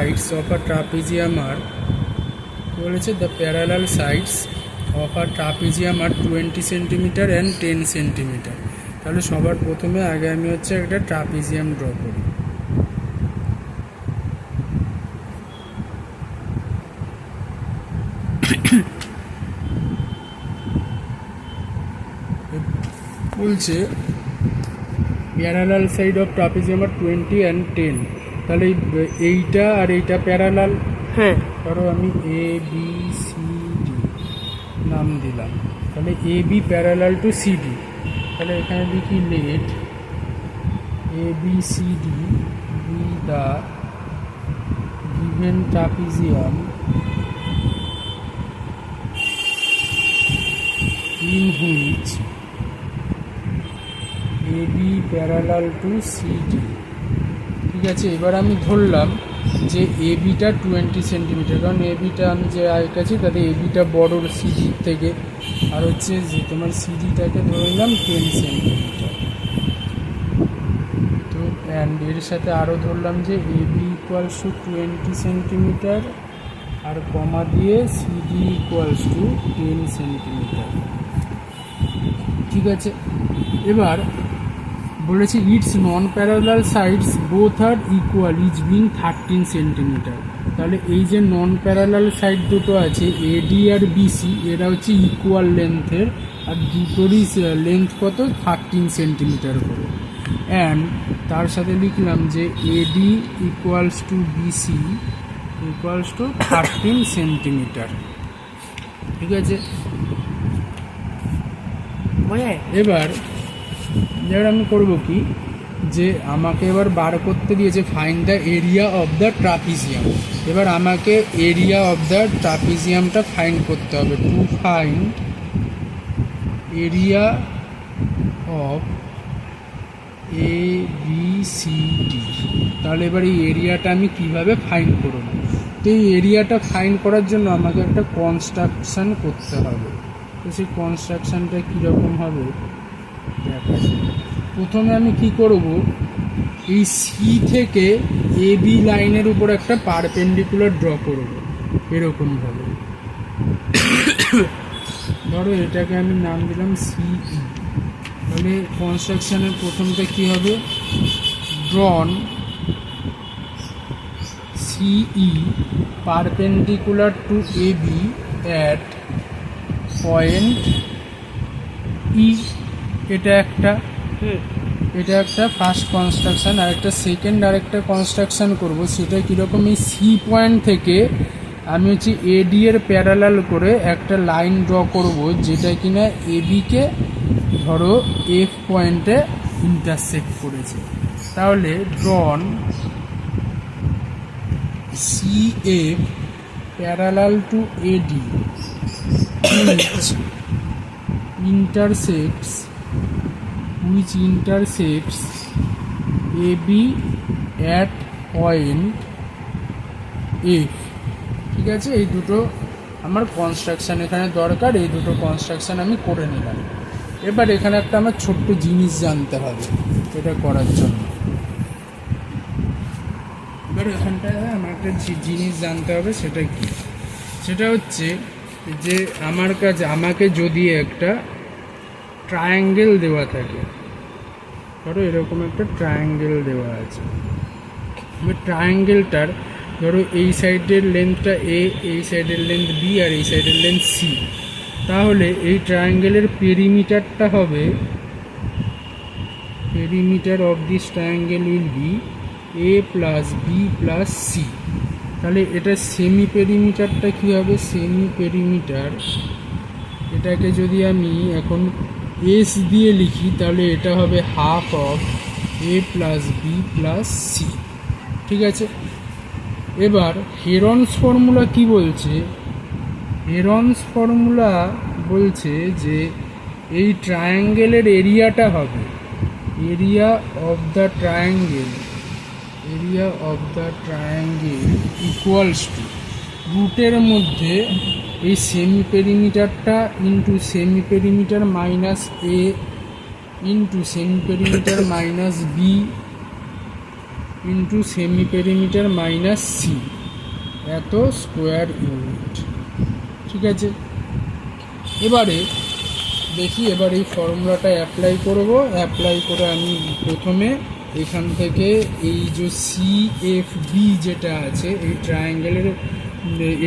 sides of a trapezium are বলেছে the parallel sides of a trapezium are 20 centimetre and 10 centimetre. তাহলে সবার প্রথমে আগে আমি হচ্ছে একটা ট্রাপিজিয়াম ড্র করি। বলছে প্যারালাল সাইড অফ ট্রাপিজিয়াম আর 20 and 10, তাহলে এইটা আর এইটা প্যারালাল। হ্যাঁ, ধরো আমি এ বি সি ডি নাম দিলাম, তাহলে A B parallel to C D. তাহলে এখানে লিখি let A B C D be the given trapezium in which AB parallel to CD। ঠিক আছে, এবার আমি ধরলাম যে ABটা 20 সেন্টিমিটার, কারণ ABটা আমি যে আঁকাছি তাতে ABটা বড় CD থেকে, আর হচ্ছে যে তোমার CDটাকে ধরে নিলাম 10 সেন্টিমিটার। তো অ্যান্ড এর সাথে আরও ধরলাম যে AB ইকুয়ালস টু 20 সেন্টিমিটার আর কমা দিয়ে CD ইকুয়ালস টু 10 সেন্টিমিটার। ঠিক আছে, এবার বলেছি it's non parallel sides both are equal each being 13 centimetre. তাহলে এই যে নন প্যারালাল সাইড দুটো আছে এডি আর বিসি, এরা হচ্ছে ইকুয়াল লেন্থের, আর দুটোরই লেন্থ কত 13 সেন্টিমিটার করে। অ্যান্ড তার সাথে লিখলাম যে AD equals to BC equals to 13 centimetre. ঠিক আছে, এবার আমি করব কি, যে আমাকে এবার বার করতে দিয়েছে find the area of the trapezium. এবার আমাকে এরিয়া অফ দ্য ট্রাপিজিয়ামটা ফাইন্ড করতে হবে। To find area of A B C D. তাহলে এবার এই এরিয়াটা আমি কিভাবে ফাইন্ড করব? তো এই এরিয়াটা ফাইন্ড করার জন্য আমাকে একটা কনস্ট্রাকশান করতে হবে। তো সেই কনস্ট্রাকশানটা কীরকম হবে দেখা যায়। প্রথমে আমি কি করব, এই সি থেকে এ বি লাইনের উপর একটা পারপেন্ডিকুলার ড্র করব এরকমভাবে। ধরো এটাকে আমি নাম দিলাম সিই। তাহলে কনস্ট্রাকশানের প্রথমটা কি হবে, drawn CE perpendicular to A B at point E. এটা একটা ফার্স্ট কনস্ট্রাকশান। আর একটা সেকেন্ড আরেকটা কনস্ট্রাকশান করব, সেটা কীরকম, এই সি পয়েন্ট থেকে আমি হচ্ছে এডি এর প্যারালাল করে একটা লাইন ড্র করব, যেটা কিনা এবিকে ধরো এফ পয়েন্টে ইন্টারসেক্ট করেছে। তাহলে drawn C F parallel to AD which intersects AB at point F। ঠিক আছে, এই দুটো আমার কনস্ট্রাকশান এখানে দরকার, এই দুটো কনস্ট্রাকশান আমি করে নিলাম। এবার এখানে একটা আমার ছোট্ট জিনিস জানতে হবে এটা করার জন্য। এবার এখানটায় আমার একটা জিনিস জানতে হবে, সেটা কি, সেটা হচ্ছে যে আমাকে যদি একটা ট্রায়াঙ্গেল দেওয়া থাকে, ধরো এরকম একটা ট্রায়াঙ্গেল দেওয়া আছে, এবার ট্রায়াঙ্গেলটার ধরো এই সাইডের লেন্থটা এ, এই সাইডের লেন্থ বি, আর এই সাইডের লেন্থ সি। তাহলে এই ট্রায়াঙ্গেলের পেরিমিটারটা হবে, perimeter of this triangle will be A plus B plus C. তাহলে এটা সেমি পেরিমিটারটা কী হবে, সেমি পেরিমিটার এটাকে যদি আমি এখন এস দিয়ে লিখি, তাহলে এটা হবে half of A plus B plus C. ঠিক আছে, এবার হেরনস ফর্মুলা কি বলছে, হেরনস ফর্মুলা বলছে যে এই ট্রায়াঙ্গেলের এরিয়াটা হবে area of the triangle equals to রুটের মধ্যে এই সেমি পেরিমিটারটা into semi perimeter minus A into semi perimeter minus B into semi perimeter minus C এত স্কোয়ার ইউনিট। ঠিক আছে, এবারে দেখি, এবার এই ফর্মুলাটা অ্যাপ্লাই করব। অ্যাপ্লাই করে আমি প্রথমে এখান থেকে এই যে সিএফবি যেটা আছে এই ট্রায়াঙ্গেলের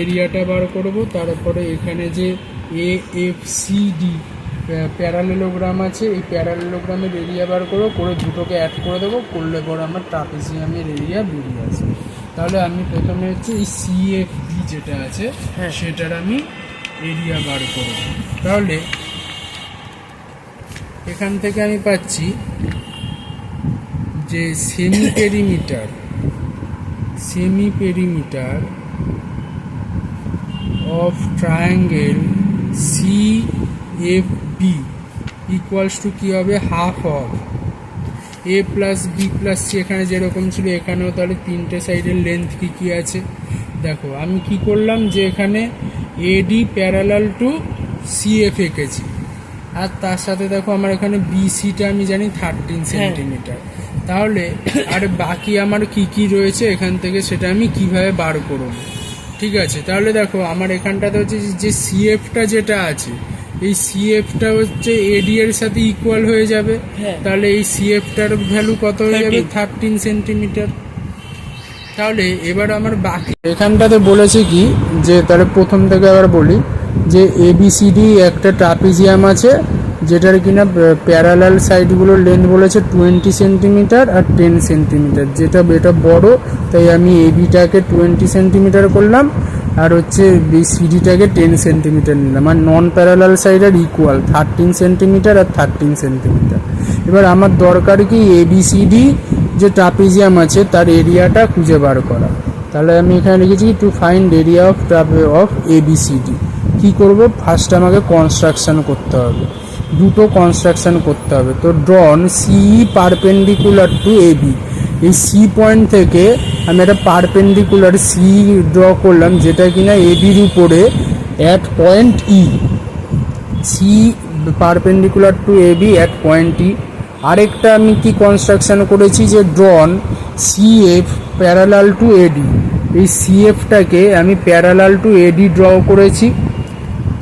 এরিয়াটা বার করব। তারপরে এখানে যে এএফসিডি প্যারালেলোগ্রাম আছে এই প্যারালেলোগ্রামের এরিয়া বার করে দুটোকে অ্যাড করে দেবো, করলে পরে আমার ট্রাপিজিয়ামের এরিয়া বেরিয়ে আসবে। তাহলে আমি প্রথমে হচ্ছে এই সিএফবি যেটা আছে সেটার আমি এরিয়া বার করব। তাহলে এখান থেকে আমি পাচ্ছি যে semi perimeter of triangle CFB equals to কী হবে, half of A plus B plus C. এখানে যেরকম ছিল এখানেও তাহলে তিনটে সাইডের লেন্থ কী আছে দেখো। আমি কি করলাম যে এখানে এডি প্যারালাল টু সিএফ এঁকেছি, আর তার সাথে দেখো আমার এখানে বিসিটা আমি জানি 13 সেন্টিমিটার। তাহলে আর বাকি আমার কি রয়েছে এখান থেকে সেটা আমি কিভাবে বার করব। ঠিক আছে, তাহলে দেখো আমার এখানটাতে হচ্ছে যে সিএফটা যেটা আছে এই সিএফটা হচ্ছে এডি এর সাথে ইকুয়াল হয়ে যাবে। তাহলে এই সিএফটার ভ্যালু কত হয়ে যাবে, 13 সেন্টিমিটার। তাহলে এবার আমার বাকি এখানটাতে বলেছে কি যে, তাহলে প্রথম থেকে আবার বলি যে এবিসিডি একটা ট্রাপিজিয়াম আছে যেটার কিনা প্যারালাল সাইডগুলোর লেন্থ বলেছে 20 সেন্টিমিটার আর 10 সেন্টিমিটার। যেটা এটা বড় তাই আমি এবিটাকে 20 সেন্টিমিটার করলাম আর হচ্ছে সিডিটাকে 10 সেন্টিমিটার নিলাম। আর নন প্যারালাল সাইডের ইকুয়াল 13 সেন্টিমিটার আর 13 সেন্টিমিটার। এবার আমার দরকার কি এবিসিডি যে ট্রাপিজিয়াম আছে তার এরিয়াটা খুঁজে বার করা। তাহলে আমি এখানে লিখেছি to find area of ABCD. কী করব, ফার্স্ট আমাকে কনস্ট্রাকশান করতে হবে, দুটো কনস্ট্রাকশান করতে হবে। তো ড্রন সিই পারপেন্ডিকুলার টু এবি, এই সি পয়েন্ট থেকে আমি একটা পারপেন্ডিকুলার সি ড্র করলাম যেটা কিনা এবির উপরে at point E. C perpendicular to AB at point E. আরেকটা আমি কি কনস্ট্রাকশান করেছি যে drawn CF parallel to AD, এই সিএফটাকে আমি প্যারালাল টু এডি ড্র করেছি।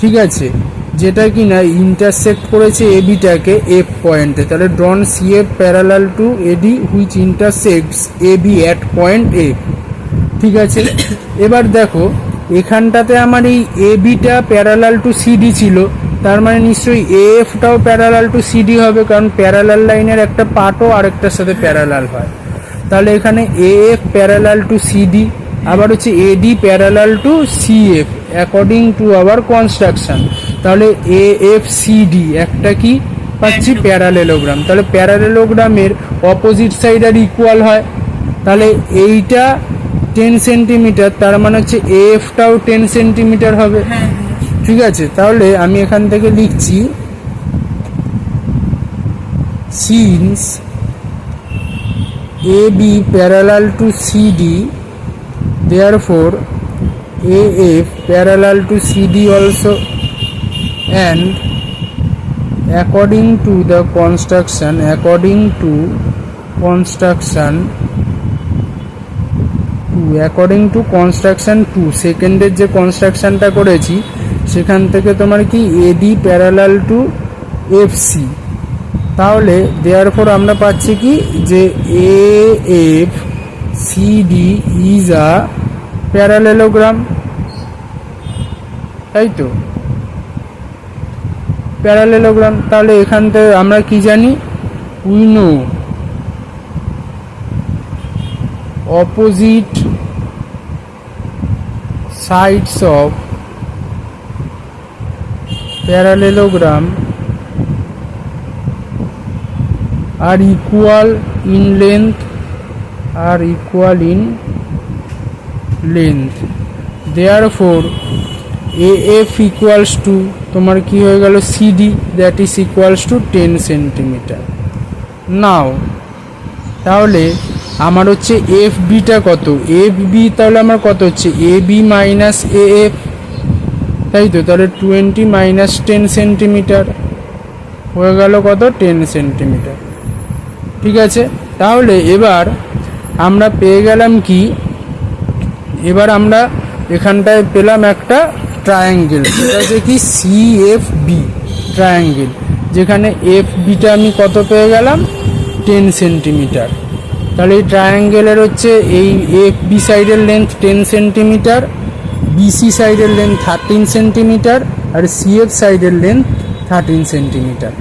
ঠিক আছে, যেটা কি না ইন্টারসেক্ট করেছে এবিটাকে এফ পয়েন্টে। তাহলে drawn CF parallel to AD which intersects AB at point F. ঠিক আছে, এবার দেখো এখানটাতে আমার এই এবিটা প্যারালাল টু সিডি ছিল, তার মানে নিশ্চয়ই এএফটাও প্যারালাল টু সিডি হবে, কারণ প্যারালাল লাইনের একটা পার্টও আরেকটার সাথে প্যারালাল হয়। তাহলে এখানে এএফ প্যারালাল টু সিডি, আবার হচ্ছে AD parallel to CF according to our construction. তাহলে এএফসিডি একটা কি পাচ্ছি, প্যারালেলোগ্রাম। তাহলে প্যারালেলোগ্রামের অপোজিট সাইড আর ইকুয়াল হয়। তাহলে এইটা 10 সেন্টিমিটার, তার মানে হচ্ছে এএফটাও 10 সেন্টিমিটার হবে। ঠিক আছে, তাহলে আমি এখান থেকে লিখছি since AB parallel to CD, therefore AF parallel to CD also, and according to construction 2 সেকেন্ডের যে কনস্ট্রাকশনটা করেছি সেখান থেকে তোমার কি AD প্যারালাল টু FC। তাহলে দেয়ারফর আমরা পাচ্ছি কি যে AFCD ইজ আ প্যারালেলোগ্রাম, তাই তো প্যারালেলোগ্রাম। তাহলে এখান থেকে আমরা কি জানি, we know opposite sides of parallelogram are equal in length, therefore AF equals to তোমার কি হয়ে গেল CD, that is equals to 10 centimetre. Now তাহলে আমার হচ্ছে FB টা কত, FB তাহলে আমার কত হচ্ছে AB মাইনাস AF, তাই তো। তাহলে 20 মাইনাস 10 সেন্টিমিটার হয়ে গেল কত, 10 সেন্টিমিটার। ঠিক আছে, তাহলে এবার আমরা পেয়ে গেলাম কি, এবার আমরা এখানটায় পেলাম একটা ট্রায়াঙ্গেল, সেটা হচ্ছে কি CFB ট্রায়াঙ্গেল, যেখানে FBটা আমি কত পেয়ে গেলাম 10 সেন্টিমিটার। তাহলে এই ট্রায়াঙ্গেলের হচ্ছে এই FB সাইডের লেন্থ 10 সেন্টিমিটার, BC সাইডের লেন্থ 13 সেন্টিমিটার, আর CF সাইডের লেন্থ 13 সেন্টিমিটার।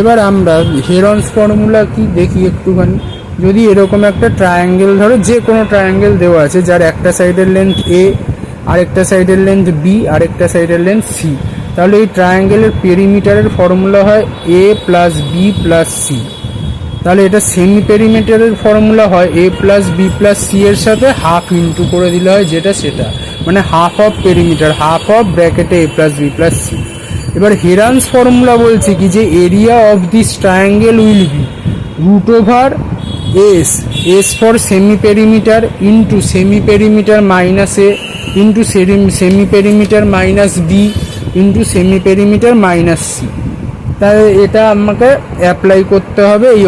এবার আমরা হেরনস ফর্মুলা কি দেখি একটুখানি। যদি এরকম একটা ট্রায়াঙ্গেল, ধরো যে কোনো ট্রায়াঙ্গেল দেওয়া আছে যার একটা সাইডের লেন্থ A, আরেকটা সাইডের লেন্থ B, আরেকটা সাইডের লেন্থ C, তাহলে এই ট্রায়াঙ্গেলের পেরিমিটারের ফর্মুলা হয় A plus B plus C। তাহলে এটা সেমি পেরিমিটারের ফর্মুলা হয় A plus B plus C এর সাথে হাফ ইন্টু করে দিলে হয় যেটা সেটা, মানে half of perimeter, half of ব্র্যাকেটে A plus B plus C। এবার হেরানস ফর্মুলা বলছে কি যে area of this triangle will be root over S for semi perimeter into semi perimeter minus A into semi perimeter minus B into semi perimeter minus C। তাহলে এটা আমাকে apply করতে হবে এই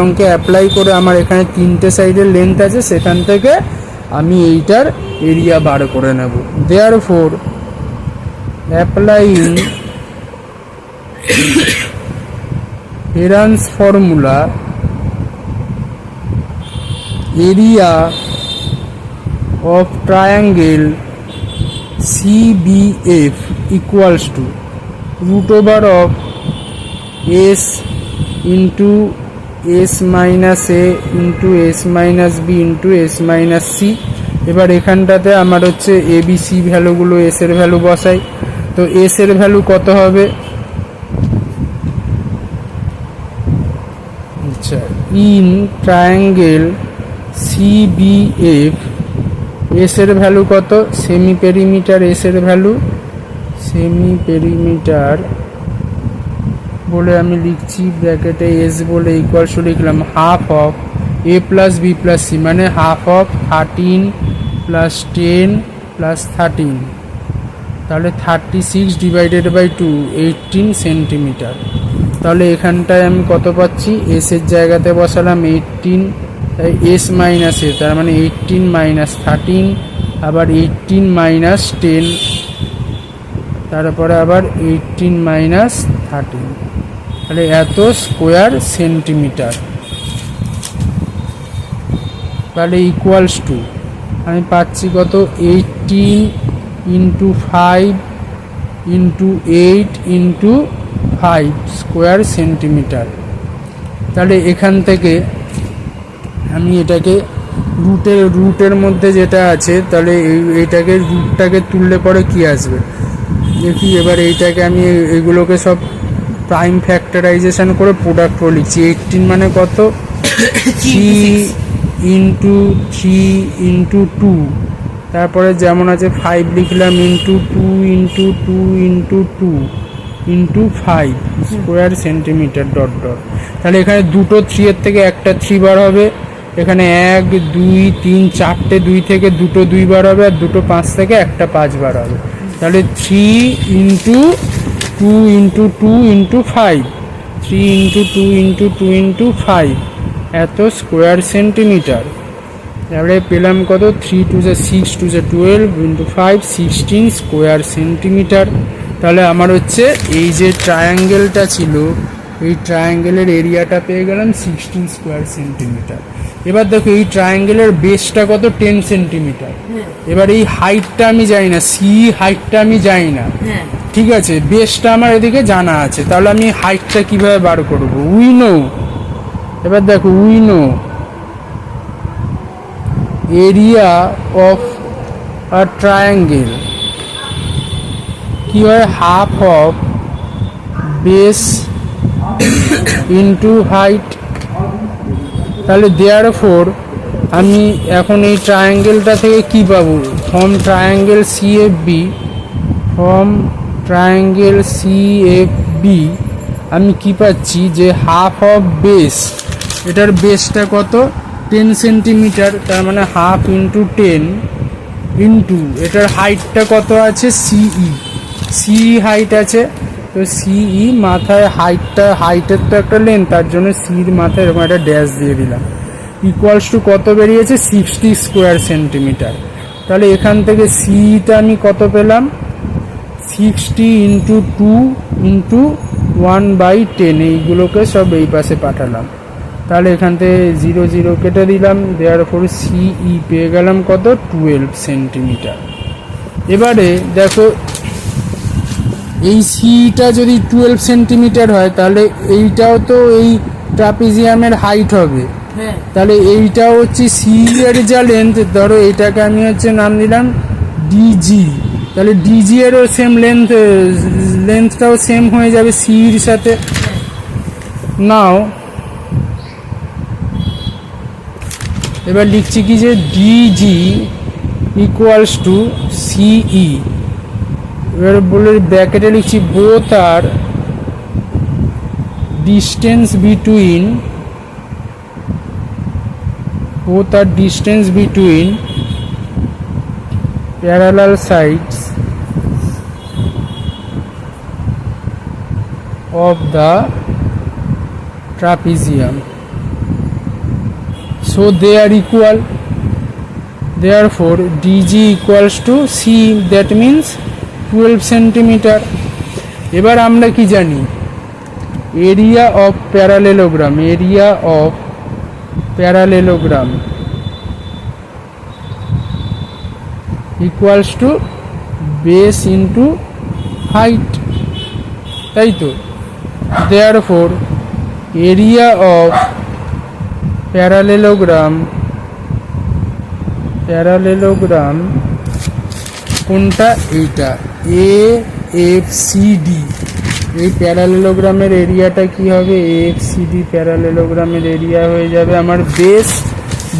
অঙ্কে অ্যাপ্লাই করে আমার এখানে 3টে সাইডের লেন্থ আছে, সেখান থেকে আমি এইটার এরিয়া বার করে নেব। Therefore applying Heron's formula, area of triangle CBF equals to root over of S into S minus A into S minus B into S minus C। এবার এখানটাতে আমার হচ্ছে ABC ভ্যালুগুলো, S এর ভ্যালু বসাই। তো S এর ভ্যালু কত হবে, আচ্ছা, ইন ট্রায়াঙ্গেল CBF S এর ভ্যালু কত, সেমি পেরিমিটার S এর ভ্যালু, সেমি পেরিমিটার বলে আমি লিখছি ব্র্যাকেটে S বলে ইকুয়ালস লিখলাম half of A plus B plus C, মানে হাফ অফ 13 প্লাস 10 প্লাস 13, তাহলে 36 ডিভাইডেড বাই 2 18 সেন্টিমিটার। তাহলে এখানটায় আমি কত পাচ্ছি, S এর জায়গাতে বসালাম 18, তাই S মাইনাস A, তার মানে 18 মাইনাস 13, আবার 18 মাইনাস 10, তারপরে আবার 18 মাইনাস 13, তাহলে এত স্কোয়ার সেন্টিমিটার। তাহলে ইকুয়ালস টু আমি পাচ্ছি কত, 18 into 5 into 8 into 5 square centimetre. তাহলে এখান থেকে আমি এটাকে রুটের মধ্যে যেটা আছে, তাহলে এইটাকে রুটটাকে তুললে পরে কি আসবে দেখি। এবার এইটাকে আমি এগুলোকে সব প্রাইম ফ্যাক্টরাইজেশন করে প্রোডাক্ট করে লিখছি। 18 মানে কত, 3 ইন্টু 3 ইন্টু 2, তারপরে যেমন আছে 5 লিখলাম into 2 into 2 into 2 into 5 square centimetre dot dot. তাহলে এখানে দুটো 3 এর থেকে একটা 3 বার হবে, এখানে 1 2 3 4টে 2 থেকে দুটো 2 বার হবে, আর দুটো 5 থেকে একটা 5 বার হবে। তাহলে 3 into 2 into 2 into 5, 3 into 2 into 2 into 5 এত স্কোয়ার সেন্টিমিটার। তাহলে পেলাম কত, 3 2 6 2 12 ইন্টু 5 16 স্কোয়ার সেন্টিমিটার। তাহলে আমার হচ্ছে এই যে ট্রায়াঙ্গেলটা ছিল, এই ট্রায়াঙ্গেলের এরিয়াটা পেয়ে গেলাম 16 স্কোয়ার সেন্টিমিটার। এবার দেখো এই ট্রায়াঙ্গেলের বেসটা কত, 10 সেন্টিমিটার। এবার এই হাইটটা আমি জানি না, সি হাইটটা আমি জানি না, ঠিক আছে, বেসটা আমার এদিকে জানা আছে, তাহলে আমি হাইটটা কিভাবে বার করবো, উই নো। এবার দেখো we know area of a triangle কি হয়, half of base into height. তাহলে দেয়ারফোর আমি এখন এই ট্রায়াঙ্গেলটা থেকে কি পাবো, ফ্রম ট্রায়াঙ্গেল CFB আমি কি পাচ্ছি যে হাফ অফ বেস, এটার বেসটা কত 10 সেন্টিমিটার, তার মানে হাফ ইন্টু 10 ইন্টু এটার হাইটটা কত আছে, সিই হাইট আছে, তো সিই মাথায় হাইটের তো একটা লেন্থ, তার জন্য সির মাথায় এরকম একটা ড্যাশ দিয়ে দিলাম। ইকুয়ালস টু কত বেরিয়েছে 60 স্কোয়ার সেন্টিমিটার। তাহলে এখান থেকে সিটা আমি কত পেলাম 60 ইন্টু 2 ইন্টু 1/10, এইগুলোকে সব এই পাশে পাঠালাম। তাহলে এখান থেকে 0 0 কেটে দিলাম, দেওয়ার পরে সিই পেয়ে গেলাম কত 12 সেন্টিমিটার। এবারে দেখো এই সিটা যদি 12 সেন্টিমিটার হয় তাহলে এইটাও তো এই ট্রাপিজিয়ামের হাইট হবে। তাহলে এইটা হচ্ছে সি এর যা লেন্থ, ধরো এটাকে আমি হচ্ছে নাম দিলাম ডিজি, তাহলে ডিজি এরও সেম লেন্থটাও সেম হয়ে যাবে সির সাথে। নাও এবার লিখছি কি যে ডিজি ইকুয়ালস টু সিই, এবার বলে ব্র্যাকেটে লিখছি both R distance between parallel sides of the trapezium, so they are equal, therefore DG equals to C, that means 12 centimetre. এবার আমরা কি জানি area of parallelogram, equals to base into height, তাই তো। দেয়ারফোর এরিয়া অফ প্যারালেলোগ্রাম কোনটা, এইটা AFCD, এই প্যারালেলোগ্রামের এরিয়াটা কি হবে AFCD, প্যারালেলোগ্রামের এরিয়া হয়ে যাবে আমার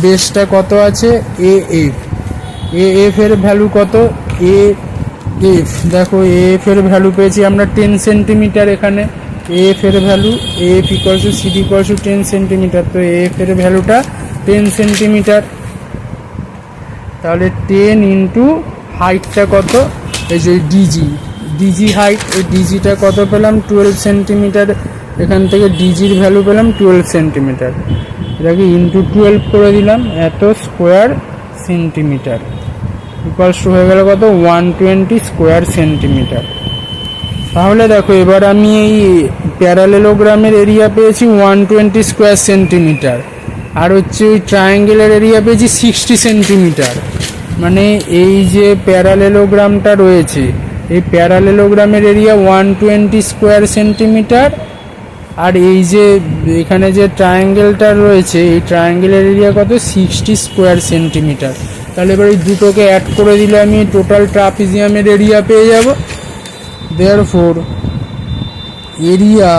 বেসটা কত আছে AF এর ভ্যালু কত AF, দেখো AF এর ভ্যালু পেয়েছি আমরা 10 সেন্টিমিটার। এখানে AF এর value AF equal to CD equal to 10 centimetre, তো AF এর ভ্যালুটা 10 সেন্টিমিটার। তাহলে 10 ইন্টু হাইটটা কত, এই যে ডিজি হাইট, এই ডিজিটা কত পেলাম 12 সেন্টিমিটার, এখান থেকে ডিজির ভ্যালু পেলাম 12 সেন্টিমিটার, এটাকে ইন্টু 12 করে দিলাম, এত স্কোয়ার সেন্টিমিটার ইকুয়ালস টু হয়ে গেল কত 120 স্কোয়ার সেন্টিমিটার। তাহলে দেখো এবার আমি এই প্যারালেলোগ্রামের এরিয়া পেয়েছি 120 স্কোয়ার সেন্টিমিটার, আর হচ্ছে ওই ট্রায়াঙ্গেলের এরিয়া পেয়েছি 60 সেন্টিমিটার। মানে এই যে প্যারালেলোগ্রামটা রয়েছে এই প্যারালেলোগ্রামের এরিয়া 120 স্কোয়ার সেন্টিমিটার, আর এই যে এখানে যে ট্রায়াঙ্গেলটা রয়েছে এই ট্রায়াঙ্গেলের এরিয়া কত 60 স্কোয়ার সেন্টিমিটার। তাহলে এবার এই দুটোকে অ্যাড করে দিলে আমি টোটাল ট্রাপিজিয়ামের এরিয়া পেয়ে যাব। Therefore area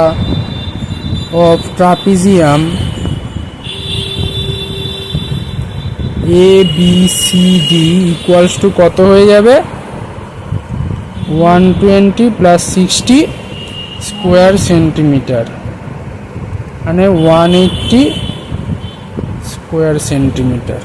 of trapezium ABCD equals to কত হয়ে যাবে 120 প্লাস 60 স্কোয়ার সেন্টিমিটার, মানে 180 স্কোয়ার সেন্টিমিটার।